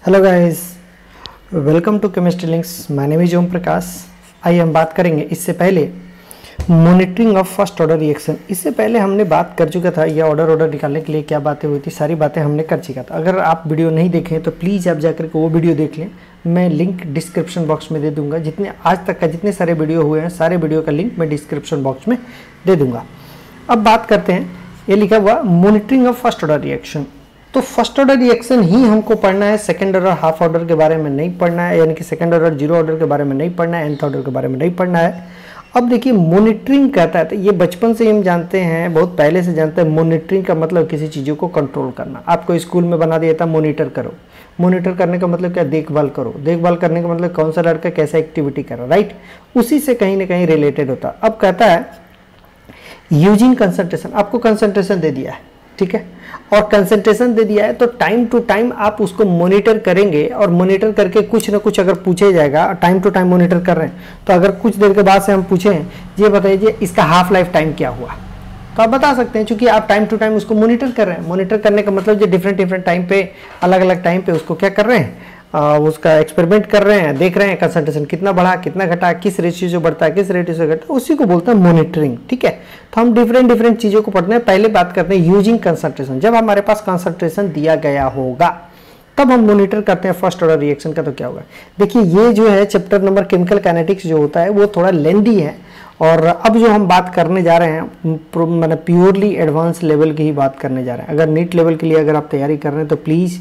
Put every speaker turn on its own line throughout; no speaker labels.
Hello guys, welcome to chemistry links. My name is Om Prakash. आइए हम बात करेंगे इससे पहले monitoring of first order reaction. इससे पहले हमने बात कर चुका था या ऑर्डर निकालने के लिए क्या बातें हुई थी, सारी बातें हमने कर चुका था। अगर आप वीडियो नहीं देखें तो प्लीज़ आप जाकर के वो वीडियो देख लें। मैं लिंक डिस्क्रिप्शन बॉक्स में दे दूंगा। जितने आज तक का जितने सारे वीडियो हुए हैं सारे वीडियो का लिंक मैं डिस्क्रिप्शन बॉक्स में दे दूंगा। अब बात करते हैं, ये लिखा हुआ monitoring of first order reaction. तो फर्स्ट ऑर्डर रिएक्शन ही हमको पढ़ना है, सेकंड ऑर्डर हाफ ऑर्डर के बारे में नहीं पढ़ना है, यानी कि सेकंड ऑर्डर जीरो ऑर्डर के बारे में नहीं पढ़ना है, nth ऑर्डर के बारे में नहीं पढ़ना है। अब देखिए मॉनिटरिंग कहता है, तो ये बचपन से हम जानते हैं, बहुत पहले से जानते हैं। मॉनिटरिंग का मतलब किसी चीज़ों को कंट्रोल करना। आपको स्कूल में बना दिया था मॉनिटर करो। मॉनिटर करने का मतलब क्या? देखभाल करो। देखभाल करने का मतलब कौन सा लड़का कैसा एक्टिविटी कर रहा, राइट? उसी से कहीं ना कहीं रिलेटेड होता। अब कहता है यूजिंग कंसंट्रेशन, आपको कंसंट्रेशन दे दिया है, ठीक है, और कंसंट्रेशन दे दिया है तो टाइम टू टाइम आप उसको मॉनिटर करेंगे। और मॉनिटर करके कुछ ना कुछ अगर पूछे जाएगा, टाइम टू टाइम मॉनिटर कर रहे हैं, तो अगर कुछ देर के बाद से हम पूछें ये बताइए इसका हाफ लाइफ टाइम क्या हुआ, तो आप बता सकते हैं, क्योंकि आप टाइम टू टाइम उसको मॉनिटर कर रहे हैं। मॉनिटर करने का मतलब जो डिफरेंट टाइम पे, अलग अलग टाइम पे उसको क्या कर रहे हैं, उसका एक्सपेरिमेंट कर रहे हैं, देख रहे हैं कंसंट्रेशन कितना बढ़ा, कितना घटा, किस रेशियो से बढ़ता है, किस रेशियो से घटता है, उसी को बोलते हैं मॉनिटरिंग, ठीक है। तो हम डिफरेंट चीज़ों को पढ़ते हैं। पहले बात करते हैं यूजिंग कंसंट्रेशन। जब हमारे पास कंसंट्रेशन दिया गया होगा तब हम मॉनिटर करते हैं फर्स्ट ऑर्डर रिएक्शन का। तो क्या होगा, देखिए ये जो है चैप्टर नंबर केमिकल काइनेटिक्स जो होता है वो थोड़ा लेंदी है। और अब जो हम बात करने जा रहे हैं मतलब प्योरली एडवांस लेवल की ही बात करने जा रहे हैं। अगर नीट लेवल के लिए अगर आप तैयारी कर रहे हैं तो प्लीज़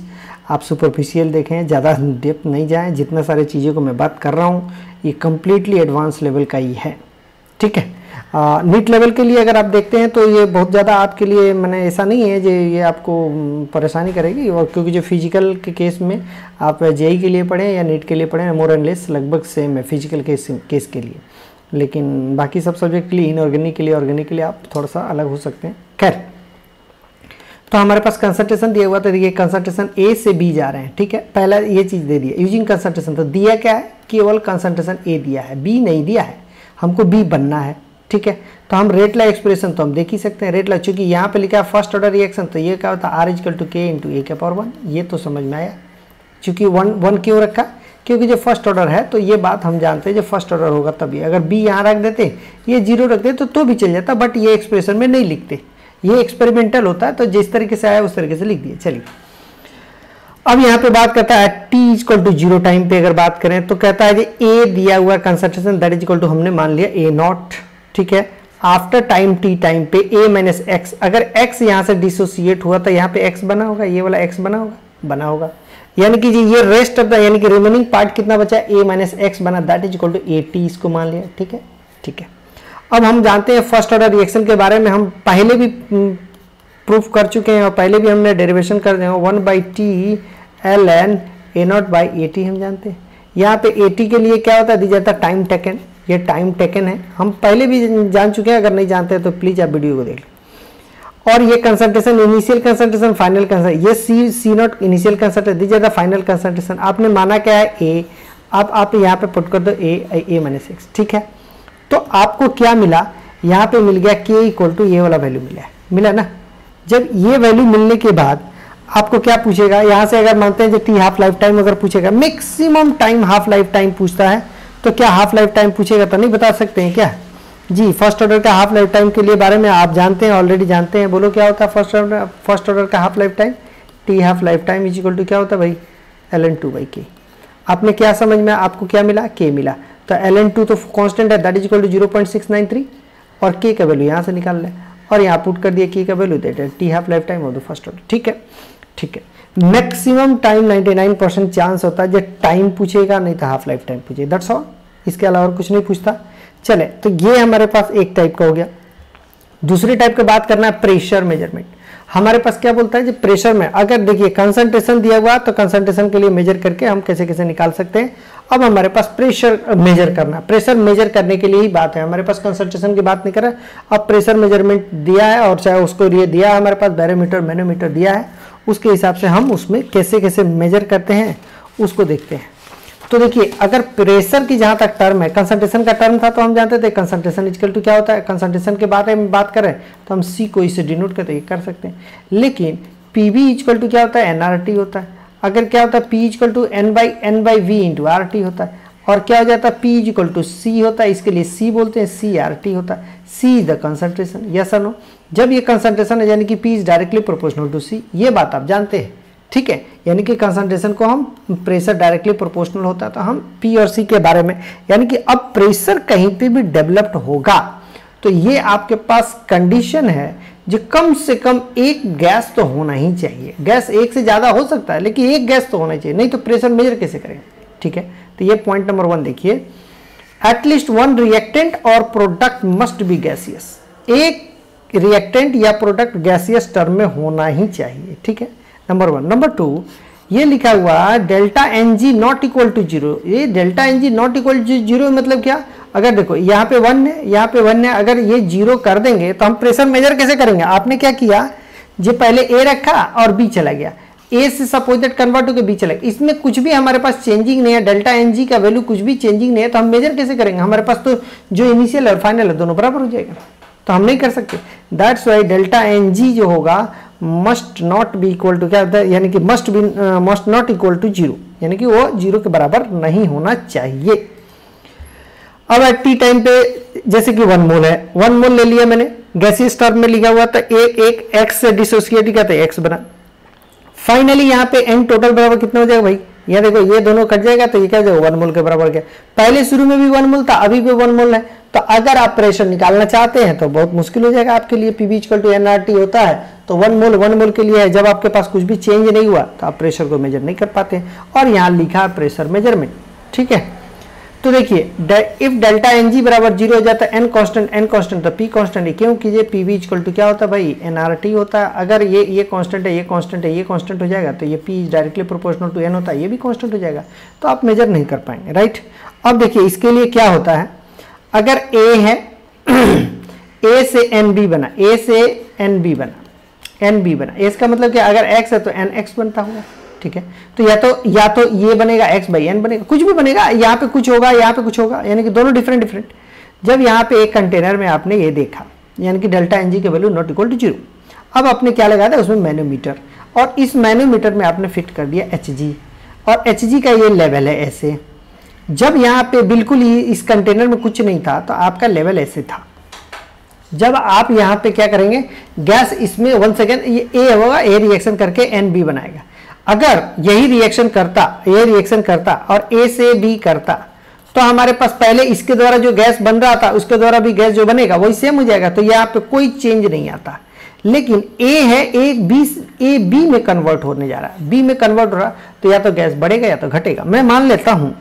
आप सुपरफिशियल देखें, ज़्यादा डेप्थ नहीं जाएं। जितना सारे चीज़ों को मैं बात कर रहा हूँ ये कम्प्लीटली एडवांस लेवल का ही है, ठीक है। नीट लेवल के लिए अगर आप देखते हैं तो ये बहुत ज़्यादा आपके लिए मैंने ऐसा नहीं है जो ये आपको परेशानी करेगी। और क्योंकि जो फिजिकल के केस में आप जेई के लिए पढ़ें या नीट के लिए पढ़ें, मोर एंड लेस लगभग सेम है फिजिकल केस के लिए। लेकिन बाकी सब सब्जेक्ट के लिए, इनऑर्गेनिक के लिए, ऑर्गेनिक के लिए आप थोड़ा सा अलग हो सकते हैं। खैर, तो हमारे पास कंसंट्रेशन दिया हुआ, तो देखिए कंसंट्रेशन ए से बी जा रहे हैं, ठीक है। पहला ये चीज़ दे दिया यूजिंग कंसंट्रेशन, तो दिया क्या है, केवल कंसंट्रेशन ए दिया है, बी नहीं दिया है। हमको बी बनना है, ठीक है। तो हम रेट ला एक्सप्रेशन तो हम देख ही सकते हैं। रेट ला चूंकि यहाँ पे लिखा है फर्स्ट ऑर्डर रिएक्शन, तो ये क्या होता है R = K × A⁴ ये तो समझ में आया। चूंकि वन क्यों रखा, क्योंकि जो फर्स्ट ऑर्डर है तो ये बात हम जानते हैं, जो फर्स्ट ऑर्डर होगा तभी। अगर बी यहाँ रख देते, ये जीरो रख देते तो भी चल जाता, बट ये एक्सप्रेशन में नहीं लिखते, ये एक्सपेरिमेंटल होता है। तो जिस तरीके से आया उस तरीके से लिख दिए। चलिए अब यहाँ पे बात करता है t = 0 टाइम पे अगर बात करें तो कहता है कि a दिया हुआ कंसंट्रेशन दैट इज हमने मान लिया A0, ठीक है। आफ्टर टाइम t टाइम पे a - x, अगर x यहाँ से डिसोसिएट हुआ तो यहाँ पे x बना होगा, ये वाला x बना होगा। यानी कि ये रेस्ट ऑफ द, यानी कि रिमेनिंग पार्ट कितना बचा, a - x बना, दैट इज AT, इसको मान लिया, ठीक है, ठीक है। अब हम जानते हैं फर्स्ट ऑर्डर रिएक्शन के बारे में हम पहले भी प्रूफ कर चुके हैं और पहले भी हमने डेरिवेशन कर दिया 1/T ln A0/AT हम जानते हैं। यहाँ पे AT के लिए क्या होता है, दिया जाता है टाइम टेकन। ये टाइम टेकन है, हम पहले भी जान चुके हैं। अगर नहीं जानते हैं तो प्लीज़ आप वीडियो को देख लो। और ये concentration, initial concentration, final concentration, ये C0 इनिशियल कंसंट्रेशन, दिया जाता है फाइनल कंसंट्रेशन। आपने माना क्या है A, अब आप यहाँ पे पुट कर दो A - X, ठीक है। तो आपको क्या मिला, यहाँ पे मिल गया K = ये वाला वैल्यू मिला ना। जब ये वैल्यू मिलने के बाद आपको क्या पूछेगा, यहाँ से अगर मानते हैं जो T हाफ लाइफ टाइम अगर पूछेगा, maximum time half life time पूछता है, तो क्या हाफ लाइफ टाइम पूछेगा तो नहीं बता सकते हैं क्या जी। फर्स्ट ऑर्डर का हाफ लाइफ टाइम के लिए बारे में आप जानते हैं, ऑलरेडी जानते हैं। बोलो क्या होता है फर्स्ट ऑर्डर का half life time, T half life time = क्या होता है भाई, ln2/K। आपने क्या समझ में, आपको क्या मिला, K मिला, तो ln2 तो कांस्टेंट है, दैट इज = 0.693, और K का वैल्यू यहाँ से निकाल लें और यहाँ पुट कर दिया K का वैल्यू, दैट है T half life time of the first order, ठीक है, ठीक है। मैक्सिमम टाइम 99% चांस होता है जो टाइम पूछेगा, नहीं तो हाफ लाइफ टाइम पूछेगा, दैट्स ऑल। इसके अलावा और कुछ नहीं पूछता। चले, तो ये हमारे पास एक टाइप का हो गया। दूसरे टाइप की बात करना है प्रेशर मेजरमेंट। हमारे पास क्या बोलता है, जो प्रेशर में अगर देखिए कंसंट्रेशन दिया हुआ तो कंसंट्रेशन के लिए मेजर करके हम कैसे निकाल सकते हैं। अब हमारे पास प्रेशर मेजर करना, प्रेशर मेजर करने के लिए ही बात है। हमारे पास कंसंट्रेशन की बात नहीं कर रहा, अब प्रेशर मेजरमेंट दिया है और चाहे उसको ये दिया है, हमारे पास बैरोमीटर मैनोमीटर दिया है, उसके हिसाब से हम उसमें कैसे मेजर करते हैं उसको देखते हैं। तो देखिए अगर प्रेशर की जहां तक टर्म है, कंसंट्रेशन का टर्म था तो हम जानते थे कंसंट्रेशन = क्या होता है। कंसंट्रेशन के बारे में बात करें तो हम C को इससे डिनोट करते कर सकते हैं। लेकिन PV = क्या होता है, nRT होता है। अगर क्या होता है P equal to N/V into RT होता है, और क्या हो जाता है P इक्वल टू C होता है, इसके लिए C बोलते हैं, CRT होता है। C is the concentration, yes और नो। जब ये कंसंट्रेशन है यानी कि P is directly proportional to C, ये बात आप जानते हैं, ठीक है। यानी कि कंसंट्रेशन को हम प्रेशर डायरेक्टली प्रोपोर्शनल होता है, तो हम P और C के बारे में, यानी कि अब प्रेशर कहीं पे भी डेवलप्ड होगा तो ये आपके पास कंडीशन है जो कम से कम एक गैस तो होना ही चाहिए। गैस एक से ज़्यादा हो सकता है लेकिन एक गैस तो होना चाहिए, नहीं तो प्रेशर मेजर कैसे करेंगे, ठीक है। तो ये पॉइंट नंबर 1 देखिए, एटलीस्ट वन रिएक्टेंट और प्रोडक्ट मस्ट बी गैसियस। एक रिएक्टेंट या प्रोडक्ट गैसियस टर्म में होना ही चाहिए, ठीक है, नंबर 1। नंबर 2 ये लिखा हुआ delta Ng not equal to 0। ये delta Ng not equal to 0 मतलब क्या, अगर देखो यहाँ पे 1 है, यहाँ पे 1 है, अगर ये 0 कर देंगे तो हम प्रेशर मेजर कैसे करेंगे। आपने क्या किया, जो पहले A रखा और B चला गया, A से सपोज दैट कन्वर्ट होकर B चला गया, इसमें कुछ भी हमारे पास चेंजिंग नहीं है, डेल्टा Ng का वैल्यू कुछ भी चेंजिंग नहीं है, तो हम मेजर कैसे करेंगे। हमारे पास तो जो इनिशियल और फाइनल है दोनों बराबर हो जाएगा, तो हम नहीं कर सकते। दैट्स वाई डेल्टा Ng जो होगा must not be equal to क्या होता है, यानी कि मस्ट नॉट इक्वल टू 0, यानी कि वो 0 के बराबर नहीं होना चाहिए। अब एट टी टाइम पे जैसे कि 1 मोल है, 1 मोल ले लिया मैंने, गैसियस टर्म में लिखा हुआ था, एक x से डिसोसिएट किया था x बना। फाइनली यहाँ पे n टोटल बराबर कितना हो जाएगा भाई, यहाँ देखो ये दोनों कट जाएगा तो ये क्या हो जाएगा 1 मोल के बराबर। क्या पहले शुरू में भी 1 मोल था, अभी भी 1 मोल है, तो अगर आप प्रेशर निकालना चाहते हैं तो बहुत मुश्किल हो जाएगा आपके लिए। PV इक्वल टू NRT होता है तो 1 मोल के लिए है, जब आपके पास कुछ भी चेंज नहीं हुआ तो आप प्रेशर को मेजर नहीं कर पाते, और यहाँ लिखा है प्रेशर मेजरमेंट, ठीक है। तो देखिए इफ डेल्टा Ng बराबर 0 हो जाता है, n कांस्टेंट तो P कांस्टेंट है, क्यों कीजिए PV इक्वल टू क्या होता है भाई NRT होता है। अगर ये कांस्टेंट है, ये कांस्टेंट है, ये कांस्टेंट हो जाएगा तो ये P directly proportional to n होता है, ये भी कांस्टेंट हो जाएगा, तो आप मेजर नहीं कर पाएंगे, राइट। अब देखिए इसके लिए क्या होता है, अगर A है A से NB बना, A से NB बना, इसका मतलब क्या, अगर x है तो nx बनता होगा, ठीक है। तो या तो ये बनेगा x/n बनेगा, कुछ भी बनेगा, यहाँ पे कुछ होगा, यहाँ पे कुछ होगा, यानी कि दोनों डिफरेंट। जब यहाँ पे एक कंटेनर में आपने ये देखा, यानी कि डेल्टा Ng की वैल्यू नॉट इक्वल टू 0, अब आपने क्या लगाया था उसमें मैनोमीटर, और इस मैनोमीटर में आपने फिट कर दिया Hg, और Hg का ये लेवल है ऐसे। जब यहाँ पे बिल्कुल ही इस कंटेनर में कुछ नहीं था तो आपका लेवल ऐसे था। जब आप यहाँ पे क्या करेंगे, गैस इसमें 1 सेकेंड ये A होगा, A रिएक्शन करके NB बनाएगा। अगर यही रिएक्शन करता, A रिएक्शन करता और A से B करता, तो हमारे पास पहले इसके द्वारा जो गैस बन रहा था उसके द्वारा भी गैस जो बनेगा वही सेम हो जाएगा, तो यहाँ पे कोई चेंज नहीं आता। लेकिन A है, A B में कन्वर्ट होने जा रहा है, B में कन्वर्ट हो रहा, तो या तो गैस बढ़ेगा या तो घटेगा। मैं मान लेता हूँ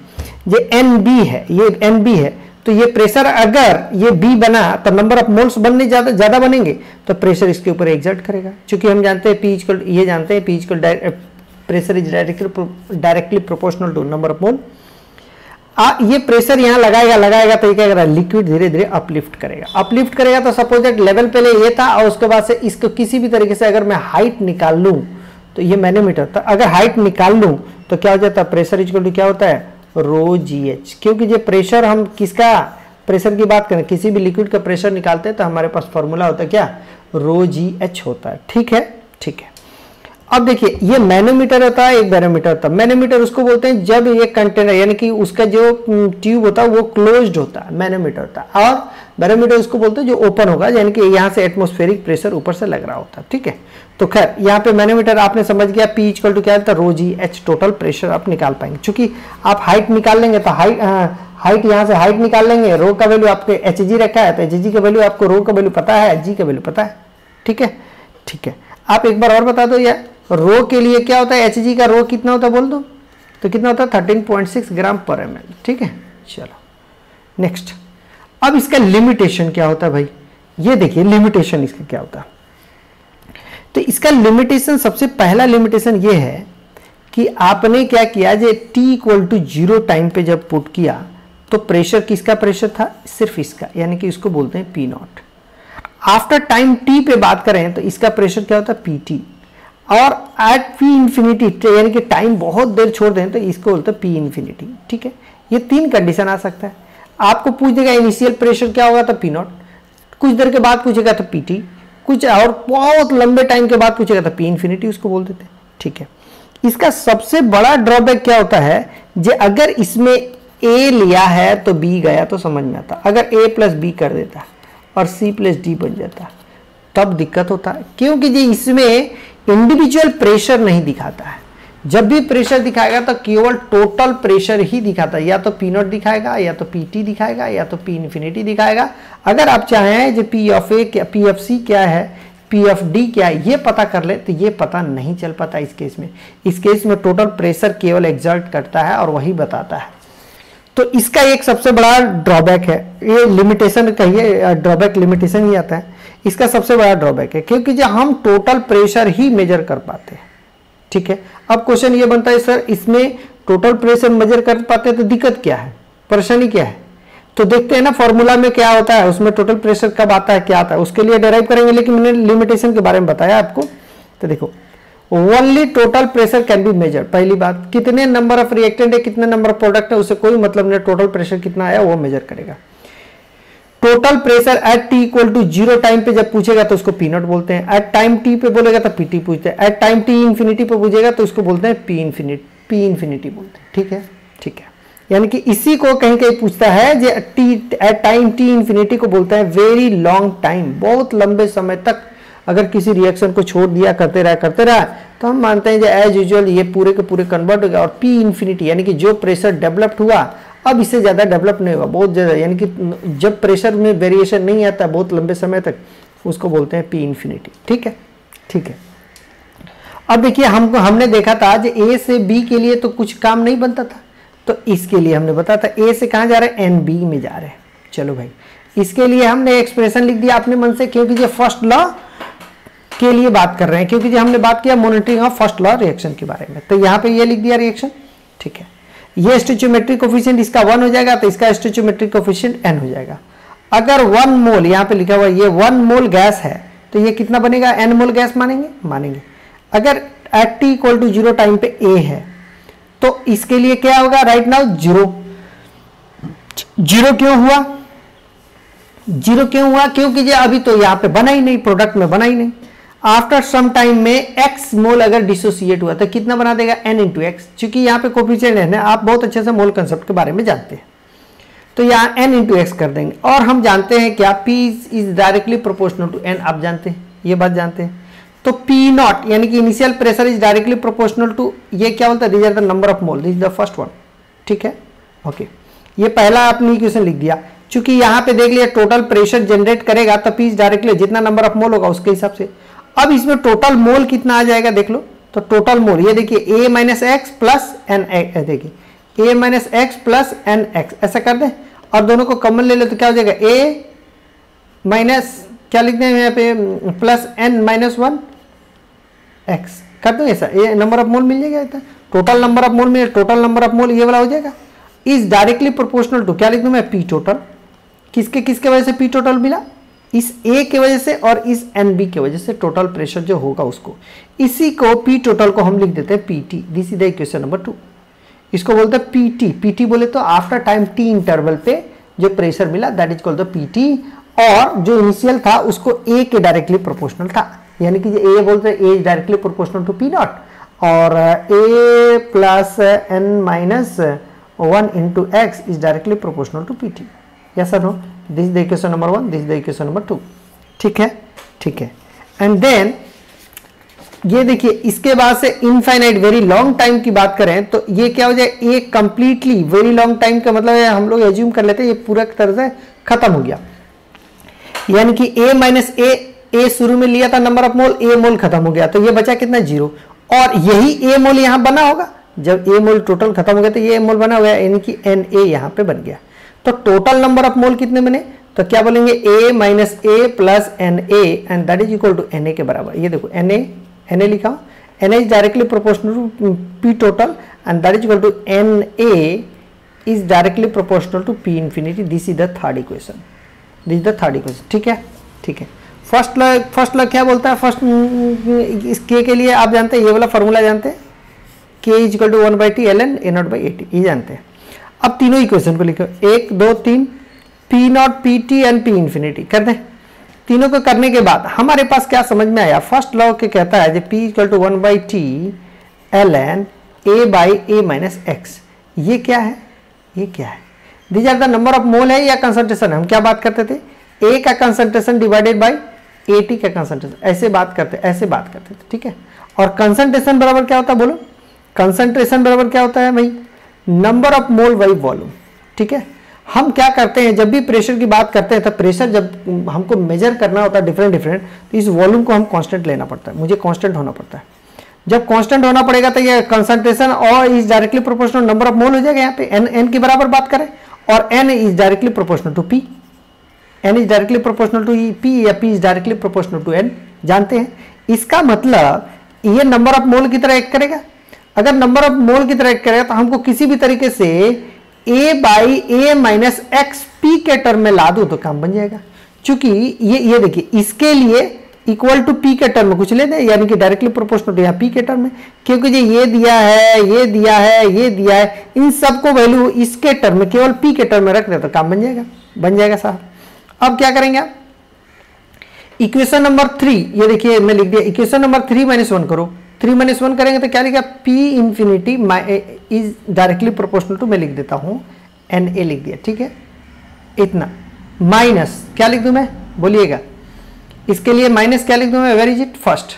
ये NB है, ये NB है, तो ये प्रेशर अगर ये B बना तो नंबर ऑफ मोल्स बनने ज़्यादा बनेंगे, तो प्रेशर इसके ऊपर एग्जर्ट करेगा। क्योंकि हम जानते हैं P इक्वल, ये जानते हैं P equal pressure is directly proportional to number of mole. ये प्रेशर यहाँ लगाएगा तो ये क्या करेगा, लिक्विड धीरे धीरे अपलिफ्ट करेगा। तो सपोज दैट लेवल पहले ये था और उसके बाद से इसको किसी भी तरीके से अगर मैं हाइट निकाल लूँ, तो ये मैनोमीटर था, अगर हाइट निकाल लूँ तो क्या हो जाता है, प्रेशर इक्वल टू क्या होता है, ρgh। क्योंकि ये प्रेशर, हम किसका प्रेशर की बात करें, किसी भी लिक्विड का प्रेशर निकालते हैं तो हमारे पास फॉर्मूला होता है क्या, ρgh होता है, ठीक है। अब देखिए ये मैनोमीटर होता है, एक बैरोमीटर होता है। मैनोमीटर उसको बोलते हैं जब ये कंटेनर, यानी कि उसका जो ट्यूब होता है वो क्लोज्ड होता है, मैनोमीटर होता है। और बैरोमीटर उसको बोलते हैं जो ओपन होगा, यानी कि यहाँ से एटमॉस्फेरिक प्रेशर ऊपर से लग रहा होता है, ठीक है। तो खैर यहाँ पे मैनोमीटर आपने समझ गया, P इक्वल टू क्या होता है, ρgh टोटल प्रेशर आप निकाल पाएंगे। चूंकि आप हाइट निकाल लेंगे तो हाइट यहाँ से हाइट निकाल लेंगे, रो का वैल्यू आपके Hg रखा है तो Hg का वैल्यू आपको, रो का वैल्यू पता है, G का वैल्यू पता है, ठीक है। आप एक बार और बता दो यार, रो के लिए क्या होता है, Hg का रो कितना होता है बोल दो, तो कितना होता है 13.6 ग्राम पर ml, ठीक है। चलो नेक्स्ट, अब इसका लिमिटेशन क्या होता है भाई, ये देखिए लिमिटेशन इसका क्या होता है। तो इसका लिमिटेशन, सबसे पहला लिमिटेशन ये है कि आपने क्या किया, जो t इक्वल टू 0 टाइम पे जब पुट किया तो प्रेशर किसका प्रेशर था, सिर्फ इसका, यानी कि इसको बोलते हैं P not. After time t पे बात करें तो इसका प्रेशर क्या होता है, PT। और एट P इंफिनिटी, यानी कि टाइम बहुत देर छोड़ दें तो इसको बोलते हैं P इंफिनिटी, ठीक है। ये 3 कंडीशन आ सकता है। आपको पूछ देगा इनिशियल प्रेशर क्या होगा तो P नॉट, कुछ देर के बाद पूछेगा तो PT, कुछ और बहुत लंबे टाइम के बाद पूछेगा तो P इंफिनिटी उसको बोल देते हैं, ठीक है। इसका सबसे बड़ा ड्रॉबैक क्या होता है, जे अगर इसमें ए लिया है तो बी गया तो समझ में आता, अगर ए प्लस बी कर देता और सी प्लस डी बन जाता तब दिक्कत होता है, क्योंकि जी इसमें इंडिविजुअल प्रेशर नहीं दिखाता है। जब भी प्रेशर दिखाएगा तो केवल टोटल प्रेशर ही दिखाता है, या तो पी नॉट दिखाएगा, या तो पी टी दिखाएगा, या तो पी इन्फिनिटी दिखाएगा। अगर आप चाहें जो पी ऑफ ए क्या, पी ऑफ सी क्या है, पी ऑफ डी क्या है, ये पता कर ले तो ये पता नहीं चल पाता इस केस में। इस केस में टोटल प्रेशर केवल एग्जर्ट करता है और वही बताता है। तो इसका एक सबसे बड़ा ड्रॉबैक है, ये लिमिटेशन कहिए, ड्रॉबैक लिमिटेशन ही आता है। इसका सबसे बड़ा ड्रॉबैक है क्योंकि जो हम टोटल प्रेशर ही मेजर कर पाते हैं, ठीक है। अब क्वेश्चन ये बनता है सर इसमें टोटल प्रेशर मेजर कर पाते हैं तो दिक्कत क्या है, परेशानी क्या है? तो देखते हैं ना फॉर्मूला में क्या होता है, उसमें टोटल प्रेशर कब आता है, क्या आता है, उसके लिए डेराइव करेंगे। लेकिन मैंने लिमिटेशन के बारे में बताया आपको। तो देखो only total pressure can be measure, पहली बात कितने नंबर ऑफ रिएक्टेंट है, कितने नंबर ऑफ प्रोडक्ट है, उससे कोई मतलब नहीं, टोटल प्रेशर कितना आया वो मेजर करेगा। Total pressure at T equal to 0 time पे जब पूछेगा तो उसको पी नॉट बोलते हैं, एट टाइम टी पे बोलेगा तो पीटी पूछते हैं, एट टाइम टी इंफिनिटी पे पूछेगा तो उसको बोलते हैं पी इन्फिनिटी बोलते हैं, ठीक है, ठीक है। यानी कि इसी को कहीं कहीं पूछता है जो T at time T infinity को बोलता है वेरी लॉन्ग टाइम, बहुत लंबे समय तक अगर किसी रिएक्शन को छोड़ दिया करते रहा तो हम मानते हैं जो एज यूजुअल ये पूरे के पूरे कन्वर्ट हो गया। और पी इन्फिनिटी यानी कि जो प्रेशर डेवलप्ड हुआ अब इससे ज़्यादा डेवलप नहीं होगा, बहुत ज़्यादा, यानी कि जब प्रेशर में वेरिएशन नहीं आता बहुत लंबे समय तक, उसको बोलते हैं पी इन्फिनिटी, ठीक है, ठीक है। अब देखिए हमने देखा था आज ए से बी के लिए तो कुछ काम नहीं बनता था, तो इसके लिए हमने बताया था ए से कहाँ जा रहे हैं, एन बी में जा रहे हैं। चलो भाई इसके लिए हमने एक्सप्रेशन लिख दिया अपने मन से, क्योंकि ये फर्स्ट लॉ के लिए बात कर रहे हैं, क्योंकि जो हमने बात किया monitoring of first law reaction के बारे में, तो यहाँ पे ये लिख दिया रिएक्शन, ठीक है। ये स्टोइचियोमेट्रिक कोफिशिएंट इसका 1 हो जाएगा तो इसका स्टोइचियोमेट्रिक कोफिशिएंट n हो जाएगा। अगर 1 मोल यहाँ पे लिखा हुआ ये 1 मोल गैस है तो ये कितना बनेगा, n मोल गैस मानेंगे। अगर at T equal to 0 time पे a है तो इसके लिए क्या होगा, राइट नाउ 0 क्यों हुआ, 0 क्यों हुआ, क्योंकि ये अभी तो यहाँ पे बना ही नहीं, प्रोडक्ट में बना ही नहीं। आफ्टर सम टाइम में x मोल अगर डिसोसिएट हुआ तो कितना बना देगा, n इंटू एक्स, चूंकि यहाँ पे कोफिशिएंट है, आप बहुत अच्छे से मोल कंसेप्ट के बारे में जानते हैं, तो यहाँ n इंटू एक्स कर देंगे। और हम जानते हैं क्या, p is directly proportional to n, आप जानते हैं, ये बात जानते हैं। तो p नॉट यानी कि initial pressure is directly proportional to, ये क्या बोलता है, this are the number of mole, this is the first one, ठीक है, ओके। ये पहला आपने इक्वेशन लिख दिया, चूंकि यहाँ पे देख लिया टोटल प्रेशर जनरेट करेगा तो p इज डायरेक्टली जितना नंबर ऑफ मोल होगा उसके हिसाब से। अब इसमें टोटल मोल कितना आ जाएगा देख लो, तो टोटल मोल ये देखिए a minus X plus N X, देखिए a minus X plus N X, ऐसा कर दें और दोनों को कॉमन ले ले तो क्या हो जाएगा, a माइनस क्या लिख दें यहाँ पे प्लस n माइनस 1 एक्स कर दो, ऐसा ये नंबर ऑफ मोल मिल जाएगा, टोटल नंबर ऑफ मोल में टोटल नंबर ऑफ मोल ये वाला हो जाएगा, इज डायरेक्टली प्रोपोर्शनल टू, क्या लिख दूं मैं, पी टोटल। किसके वजह से पी टोटल मिला, इस A के वजह से और इस NB के वजह से टोटल प्रेशर जो होगा उसको, इसी को P टोटल को हम लिख देते हैं PT, this is the equation number 2। इसको बोलते हैं PT, PT बोले तो आफ्टर टाइम T इंटरवल पे जो प्रेशर मिला that is called the PT, और जो इनिशियल था उसको A के डायरेक्टली प्रोपोर्शनल था, यानी कि A बोलते हैं A is directly proportional to P naught, और A plus N minus 1 into x is directly proportional to PT, yes और no, this is the equation number 1, this is the equation number 2, ठीक है, ठीक है। And then ये देखिए इसके बाद से इनफाइनाइट वेरी लॉन्ग टाइम की बात करें तो ये क्या हो जाए, ए कंप्लीटली वेरी लॉन्ग टाइम का मतलब है, हम लोग एज्यूम कर लेते हैं ये पूरा तरह से खत्म हो गया, यानी कि a माइनस ए शुरू में लिया था नंबर ऑफ मोल, ए मोल खत्म हो गया तो ये बचा कितना, 0, और यही ए मोल यहाँ बना होगा, जब ए मोल टोटल खत्म हो गया तो ये मोल बना हुआ है, यानी कि एन ए यहाँ पे बन गया। तो टोटल नंबर ऑफ मोल कितने बने, तो क्या बोलेंगे, a minus A plus N A and that is equal to N A के बराबर। ये देखो एन ए लिखा हो, N A is directly proportional to P total and that is equal to N A is directly proportional to P infinity, this is the third equation, this is the third equation, ठीक है, ठीक है। First law क्या बोलता है, first इस के लिए आप जानते हैं, ये वाला फॉर्मूला जानते हैं, k is equal to 1/t ln a naught by A T, ये जानते हैं। अब तीनों इक्वेशन को लिखो, 1 2 3, P not P t and P infinity कर दें। तीनों को करने के बाद हमारे पास क्या समझ में आया, फर्स्ट लॉ के कहता है P equal to 1/t ln a by A minus X. ये क्या है, ये क्या है, these are the number of mole है या कंसंट्रेशन है। हम क्या बात करते थे, ए का कंसंट्रेशन डिवाइडेड बाई एटी का कंसंट्रेशन, ऐसे बात करते थे, ठीक है। और कंसंट्रेशन बराबर क्या होता है बोलो, कंसंट्रेशन बराबर क्या होता है भाई, number of mole by volume, ठीक है। हम क्या करते हैं, जब भी प्रेशर की बात करते हैं तो प्रेशर जब हमको मेजर करना होता है डिफरेंट तो इस वॉल्यूम को हम कांस्टेंट लेना पड़ता है, मुझे कांस्टेंट होना पड़ता है। जब कांस्टेंट होना पड़ेगा तो ये कंसंट्रेशन और is directly proportional number of मोल हो जाएगा। यहाँ पे एन के बराबर बात करें, और N is directly proportional to P, N is directly proportional to P या P is directly proportional to N, जानते हैं। इसका मतलब ये नंबर ऑफ मोल की तरह एक्ट करेगा। अगर नंबर ऑफ मोल की तरह एक्ट करेगा तो हमको किसी भी तरीके से a by A minus x P के टर्म में ला दो तो काम बन जाएगा। चूंकि ये देखिए, इसके लिए इक्वल टू पी के टर्म में कुछ ले दें, यानी कि डायरेक्टली प्रोपोर्शनल टू यहाँ पी के टर्म में, क्योंकि ये दिया है, ये दिया है, ये दिया है, इन सबको वैल्यू इसके टर्म में केवल पी के टर्म में रख दे तो काम बन जाएगा साहब। अब क्या करेंगे आप, इक्वेशन नंबर 3, ये देखिए मैं लिख दिया, इक्वेशन नंबर 3 माइनस 1 करो। 3 माइनस 1 करेंगे तो क्या लिखा, P infinity is directly proportional to, मैं लिख देता हूं एन ए लिख दिया, ठीक है। इतना माइनस क्या लिख दूं मैं, बोलिएगा, इसके लिए माइनस क्या लिख दूं मैं, वेर इज इट, फर्स्ट।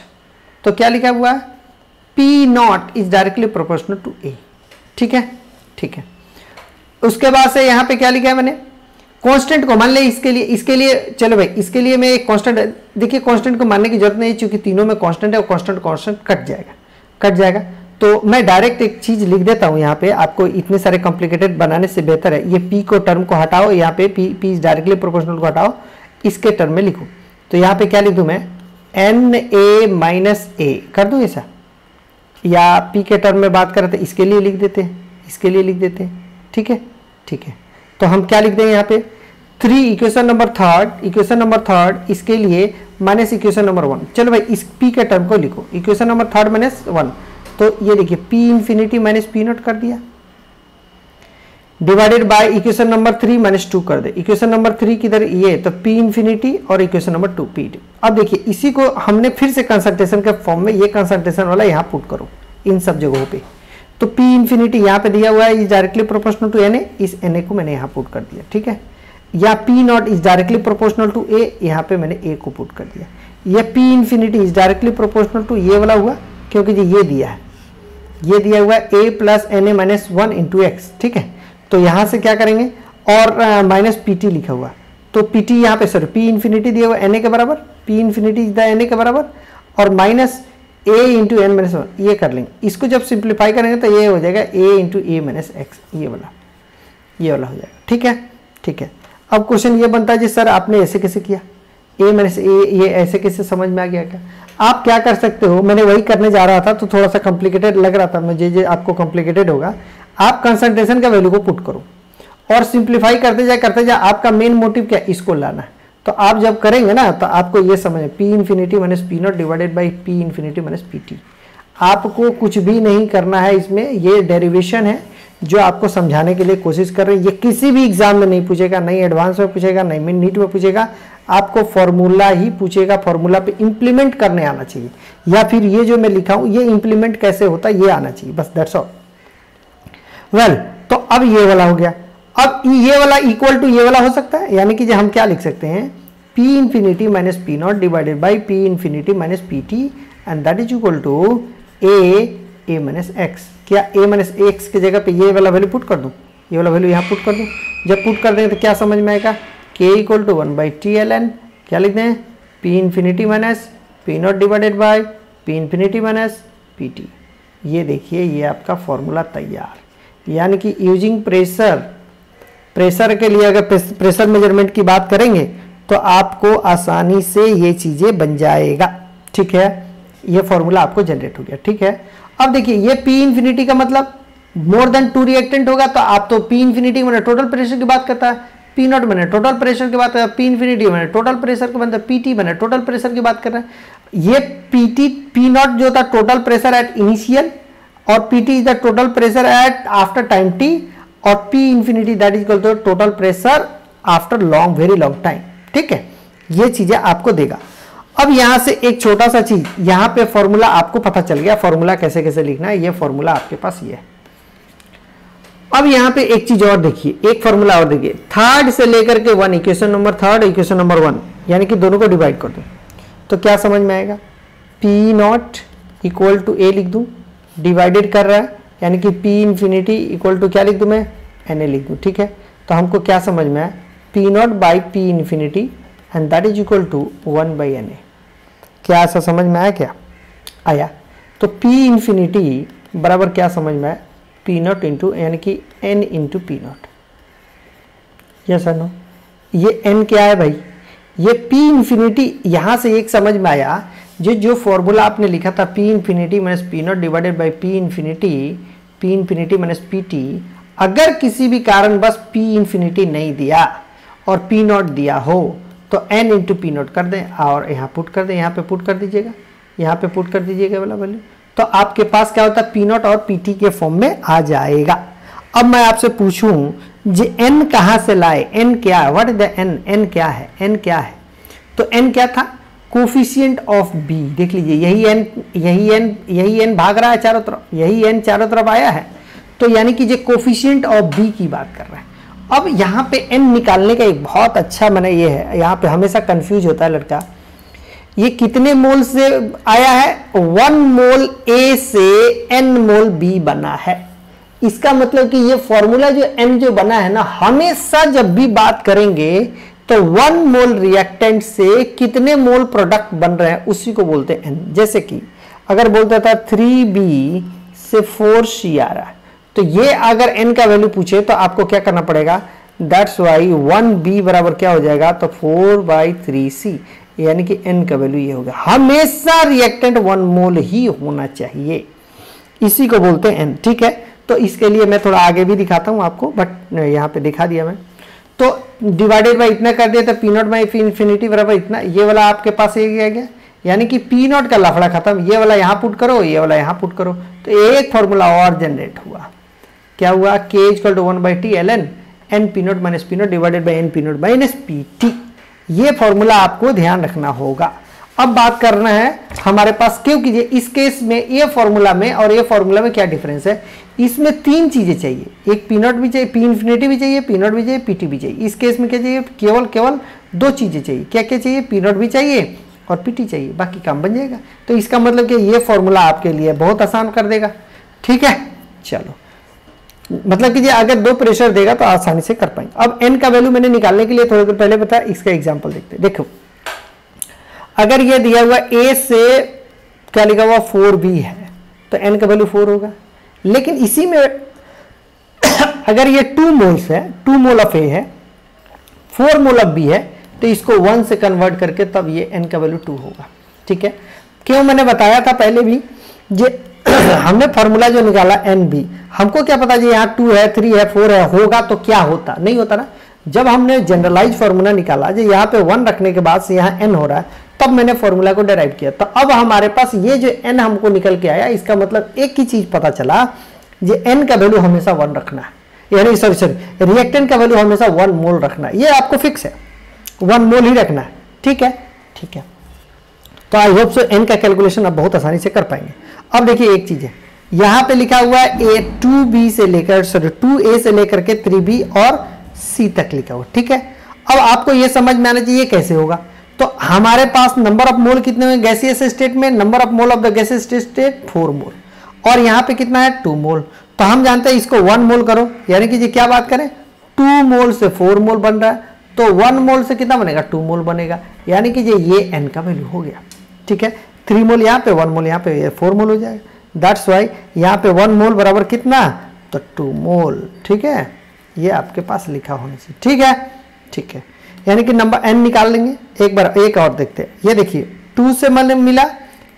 तो क्या लिखा हुआ, P naught is directly proportional to A, ठीक है, ठीक है। उसके बाद से यहां पे क्या लिखा है मैंने, कांस्टेंट को मान ले, इसके लिए चलो भाई, इसके लिए मैं एक कांस्टेंट, देखिए कांस्टेंट को मानने की जरूरत नहीं, क्योंकि तीनों में कांस्टेंट है, और कांस्टेंट कट जाएगा। तो मैं डायरेक्ट एक चीज लिख देता हूं यहाँ पे, आपको इतने सारे कॉम्प्लिकेटेड बनाने से बेहतर है, ये पी को टर्म को हटाओ, यहाँ पे पी इज डायरेक्टली प्रोपोर्शनल को हटाओ, इसके टर्म में लिखो। तो यहाँ पे क्या लिख दूं मैं, एन ए माइनस ए कर दूं ऐसा, या पी के टर्म में बात करें तो इसके लिए लिख देते हैं, ठीक है, ठीक है। तो हम क्या लिख देंगे यहाँ पे, 3 इक्वेशन नंबर थर्ड इसके लिए माइनस इक्वेशन नंबर 1। चलो भाई इस p के टर्म को लिखो, इक्वेशन नंबर थर्ड माइनस 1, तो ये देखिए p infinity minus p not कर दिया, divided by equation number 3 minus 2 कर दे। इक्वेशन नंबर 3 किधर, ये तो p इंफिनिटी और इक्वेशन नंबर 2 p। अब देखिए इसी को हमने फिर से कंसंट्रेशन के फॉर्म में, ये कंसंट्रेशन वाला यहाँ पुट करो इन सब जगहों पे। तो P इंफिनिटी यहाँ पे दिया हुआ है, is directly proportional to Na, इस Na को मैंने यहाँ पुट कर दिया, ठीक है। या P not is directly proportional to A, यहाँ पे मैंने A को पुट कर दिया। ये P infinity is directly proportional to ये वाला हुआ, क्योंकि ये दिया है, ये दिया हुआ है A plus Na minus 1 into x, ठीक है। तो यहाँ से क्या करेंगे, और माइनस PT लिखा हुआ, तो PT यहाँ पे सॉरी P इंफिनिटी दिया हुआ Na के बराबर, P infinity is the Na के बराबर, और minus a into n minus 1, ये कर लेंगे। इसको जब सिंप्लीफाई करेंगे तो ये हो जाएगा a into A minus X, ये वाला हो जाएगा, ठीक है, ठीक है। अब क्वेश्चन ये बनता है जी सर आपने ऐसे कैसे किया, a माइनस ए, ये ऐसे कैसे समझ में आ गया क्या। आप क्या कर सकते हो, मैंने वही करने जा रहा था तो थोड़ा सा कॉम्प्लिकेटेड लग रहा था मुझे, जो आपको कॉम्प्लिकेटेड होगा, आप कंसंट्रेशन का वैल्यू को पुट करो और सिंप्लीफाई करते जाए, आपका मेन मोटिव क्या, इसको लाना है। तो आप जब करेंगे ना तो आपको ये समझ, P infinity minus p not divided by p infinity minus p T. आपको कुछ भी नहीं करना है इसमें, ये डेरिवेशन है जो आपको समझाने के लिए कोशिश कर रहे हैं। ये किसी भी एग्जाम में नहीं पूछेगा, नहीं एडवांस में पूछेगा, नहीं नीट में पूछेगा, आपको फॉर्मूला ही पूछेगा, फॉर्मूला पे इंप्लीमेंट करने आना चाहिए, या फिर ये जो मैं लिखा हूँ ये इंप्लीमेंट कैसे होता है ये आना चाहिए, बस दैट्स ऑल। वेल, तो अब ये वाला हो गया। अब ये वाला इक्वल टू ये वाला हो सकता है, यानी कि जो हम क्या लिख सकते हैं, P infinity minus p not divided by P infinity minus p t, and that is equal to a minus x. क्या a माइनस एक्स की जगह पे ये वाला वैल्यू पुट कर दूं, ये वाला वैल्यू यहाँ पुट कर दूं। जब पुट कर देंगे तो क्या समझ में आएगा, k equal to 1 by t l n, क्या लिखते हैं, P infinity minus p not divided by P infinity minus p t. ये देखिए ये आपका फॉर्मूला तैयार, यानी कि यूजिंग प्रेशर के लिए अगर प्रेशर मेजरमेंट की बात करेंगे तो आपको आसानी से ये चीजें बन जाएगा, ठीक है। ये फॉर्मूला आपको जनरेट हो गया, ठीक है। अब देखिए ये P इंफिनिटी का मतलब मोर देन 2 रिएक्टेंट होगा, तो आप तो P इंफिनिटी मैंने टोटल प्रेशर की बात करता है, P नॉट मैंने टोटल प्रेशर की बात करता है, P इंफिनिटी मैंने टोटल प्रेशर की मतलब PT मैंने टोटल प्रेशर की बात कर रहा है। ये P नॉट जो था टोटल प्रेशर एट इनिशियल, और PT is the total pressure at after time t, और P infinity that is equal to total pressure after long very long time, ठीक है। ये चीजें आपको देगा। अब यहां से एक छोटा सा चीज, यहां पे फॉर्मूला आपको पता चल गया, फॉर्मूला कैसे कैसे लिखना है, ये फॉर्मूला आपके पास ये है। अब यहां पे एक चीज और देखिए, एक फॉर्मूला और देखिए, थर्ड से लेकर के 1, equation number third, equation number 1, यानी कि दोनों को डिवाइड कर दो तो क्या समझ में आएगा, पी नॉट इक्वल टू ए लिख दूं, डिवाइडेड कर रहा है यानी कि पी इंफिनिटी इक्वल टू क्या लिख दूं मैं, एन ए लिख दूं। ठीक है, तो हमको क्या समझ में आया, p not by p infinity and that is equal to 1 by n a. क्या ऐसा समझ में आया, क्या आया? तो पी इंफिनिटी बराबर क्या समझ में आया, पी नॉट इंटू यानी कि n into p not. Yes और नो? ये एन क्या है भाई, ये पी इंफिनिटी, यहां से एक समझ में आया, जो फॉर्मूला आपने लिखा था P infinity minus p not divided by p infinity minus p T, अगर किसी भी कारण बस पी इंफिनिटी नहीं दिया और पी नॉट दिया हो तो एन इंटू पी नॉट कर दें और यहाँ पुट कर दें, यहाँ पे पुट कर दीजिएगा, यहाँ पे पुट कर दीजिएगा वाला वैल्यू, तो आपके पास क्या होता है, पी नॉट और पी टी के फॉर्म में आ जाएगा। अब मैं आपसे पूछूं जे एन कहाँ से लाए, एन क्या है, what is the n, n क्या है, एन क्या है? तो एन क्या था, कोफिशिएंट ऑफ बी। देख लीजिए यही एन भाग रहा है चारों तरफ, यही एन चारों तरफ आया है, तो यानी कि ये कोफिशिएंट ऑफ बी की बात कर रहा है। अब यहाँ पे एन निकालने का एक बहुत अच्छा मैंने ये है, यहाँ पे हमेशा कंफ्यूज होता है लड़का, ये कितने मोल से आया है, 1 मोल ए से n मोल बी बना है। इसका मतलब कि ये फॉर्मूला जो n जो बना है ना, हमेशा जब भी बात करेंगे तो 1 मोल रिएक्टेंट से कितने मोल प्रोडक्ट बन रहे हैं उसी को बोलते हैं n। जैसे कि अगर बोलता था 3b से 4c आ रहा है, तो ये अगर n का वैल्यू पूछे तो आपको क्या करना पड़ेगा, दैट्स वाई 1b बराबर क्या हो जाएगा, तो 4/3c, यानी कि n का वैल्यू ये होगा। हमेशा रिएक्टेंट 1 मोल ही होना चाहिए, इसी को बोलते हैं n। ठीक है, तो इसके लिए मैं थोड़ा आगे भी दिखाता हूं आपको, बट यहाँ पे दिखा दिया मैं। तो डिवाइडेड बाई इतना कर दिया, तो P not by p infinity बराबर इतना, ये वाला आपके पास ये आ गया, यानी कि पी नॉट का लफड़ा खत्म, ये वाला यहाँ पुट करो, ये वाला यहाँ पुट करो, तो एक फॉर्मूला और जनरेट हुआ। क्या हुआ, k equal to 1/t ln n p not minus p not divided by n p not minus p t. ये फॉर्मूला आपको ध्यान रखना होगा। अब बात करना है हमारे पास, क्यों कीजिए इस केस में ये फॉर्मूला में और ये फॉर्मूला में क्या डिफरेंस है, इसमें 3 चीजें चाहिए, एक पी नॉट भी चाहिए, पी इंफिनिटी भी चाहिए, पी नॉट भी चाहिए, पी टी भी चाहिए। इस केस में क्या चाहिए, केवल 2 चीजें चाहिए। क्या क्या चाहिए, पी नॉट भी चाहिए और पी टी चाहिए, बाकी काम बन जाएगा। तो इसका मतलब कि ये फॉर्मूला आपके लिए बहुत आसान कर देगा। ठीक है, चलो, मतलब कि अगर 2 प्रेशर देगा तो आसानी से कर पाएंगे। अब n का वैल्यू मैंने निकालने के लिए थोड़ी देर पहले बताया, इसका एग्जांपल देखते हैं। देखो, अगर ये दिया हुआ a से क्या लिखा हुआ 4b है, तो n का वैल्यू 4 होगा। लेकिन इसी में अगर ये 2 मोल्स है, 2 मोल ऑफ a है, 4 मोल ऑफ b है, तो इसको 1 से कन्वर्ट करके तब ये n का वैल्यू 2 होगा। ठीक है, क्यों मैंने बताया था पहले भी, जे हमने फॉर्मूला जो निकाला NB, हमको क्या पता जी यहाँ 2 है, 3 है, 4 है, होगा तो क्या होता, नहीं होता ना। जब हमने जनरलाइज फॉर्मूला निकाला, जो यहाँ पे 1 रखने के बाद से यहाँ n हो रहा है, तब मैंने फॉर्मूला को डेराइव किया। तो अब हमारे पास ये जो n हमको निकल के आया, इसका मतलब एक ही चीज पता चला, ये n का वैल्यू हमेशा 1 रखना है, यानी सॉरी रिएक्टेंट का वैल्यू हमेशा 1 मोल रखना है। ये आपको फिक्स है, 1 मोल ही रखना है। ठीक है, ठीक है, तो आई होप सो n का कैलकुलेशन आप बहुत आसानी से कर पाएंगे। अब देखिए एक चीज है, यहां पे लिखा हुआ है a 2b से लेकर 2a से लेकर के 3b और c तक लिखा हुआ। ठीक है, अब आपको यह समझ में आना चाहिए कैसे होगा। तो हमारे पास नंबर ऑफ मोल कितने हैं गैसियस स्टेट में, number of mole of the gaseous state 4 मोल, और यहाँ पे कितना है 2 मोल। तो हम जानते हैं इसको 1 मोल करो, यानी कि ये क्या बात करें, 2 मोल से 4 मोल बन रहा है, तो 1 मोल से कितना बनेगा, 2 मोल बनेगा, यानी कि ये n का वैल्यू हो गया। ठीक है, 3 मोल यहाँ पे, 1 मोल यहाँ पे, 4 मोल हो जाएगा। दैट्स वाई यहाँ पे 1 मोल बराबर कितना, तो 2 मोल। ठीक है, ये आपके पास लिखा होना चाहिए। ठीक है, ठीक है, यानी कि नंबर n निकाल लेंगे। एक बार एक और देखते हैं, ये देखिए 2 से मन मिला,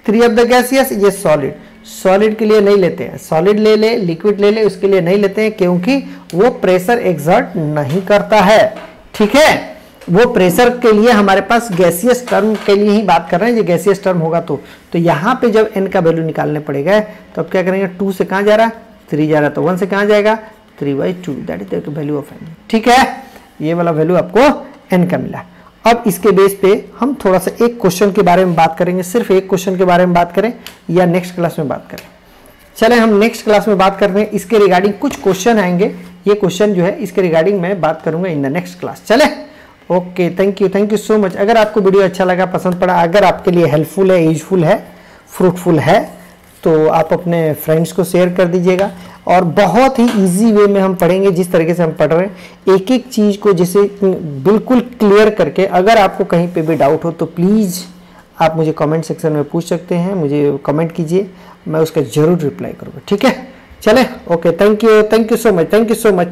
3 ऑफ द गैसियस, ये सॉलिड, सॉलिड के लिए नहीं लेते हैं, सॉलिड ले ले, लिक्विड ले ले, उसके लिए नहीं लेते हैं, क्योंकि वो प्रेशर एक्सर्ट नहीं करता है। ठीक है, वो प्रेशर के लिए हमारे पास गैसियस टर्म के लिए ही बात कर रहे हैं, ये गैसियस टर्म होगा तो यहाँ पे जब n का वैल्यू निकालने पड़ेगा तो अब क्या करेंगे, 2 से कहाँ जा रहा है, 3 जा रहा है, तो 1 से कहाँ जाएगा, 3/2, that is the value of n। ठीक है, ये वाला वैल्यू आपको n का मिला। अब इसके बेस पे हम थोड़ा सा एक क्वेश्चन के बारे में बात करेंगे, सिर्फ एक क्वेश्चन के बारे में बात करें या नेक्स्ट क्लास में बात करें। चले हम नेक्स्ट क्लास में बात करते हैं, इसके रिगार्डिंग कुछ क्वेश्चन आएंगे, ये क्वेश्चन जो है इसके रिगार्डिंग मैं बात करूंगा इन द नेक्स्ट क्लास। चले okay, thank you so much. अगर आपको वीडियो अच्छा लगा, पसंद पड़ा, अगर आपके लिए हेल्पफुल है, यूजफुल है, फ्रूटफुल है, तो आप अपने फ्रेंड्स को शेयर कर दीजिएगा। और बहुत ही इजी वे में हम पढ़ेंगे, जिस तरीके से हम पढ़ रहे हैं एक एक चीज़ को जैसे बिल्कुल क्लियर करके। अगर आपको कहीं पे भी डाउट हो तो प्लीज़ आप मुझे कमेंट सेक्शन में पूछ सकते हैं, मुझे कमेंट कीजिए, मैं उसका ज़रूर रिप्लाई करूँगा। ठीक है, चले okay, thank you so much, thank you so much.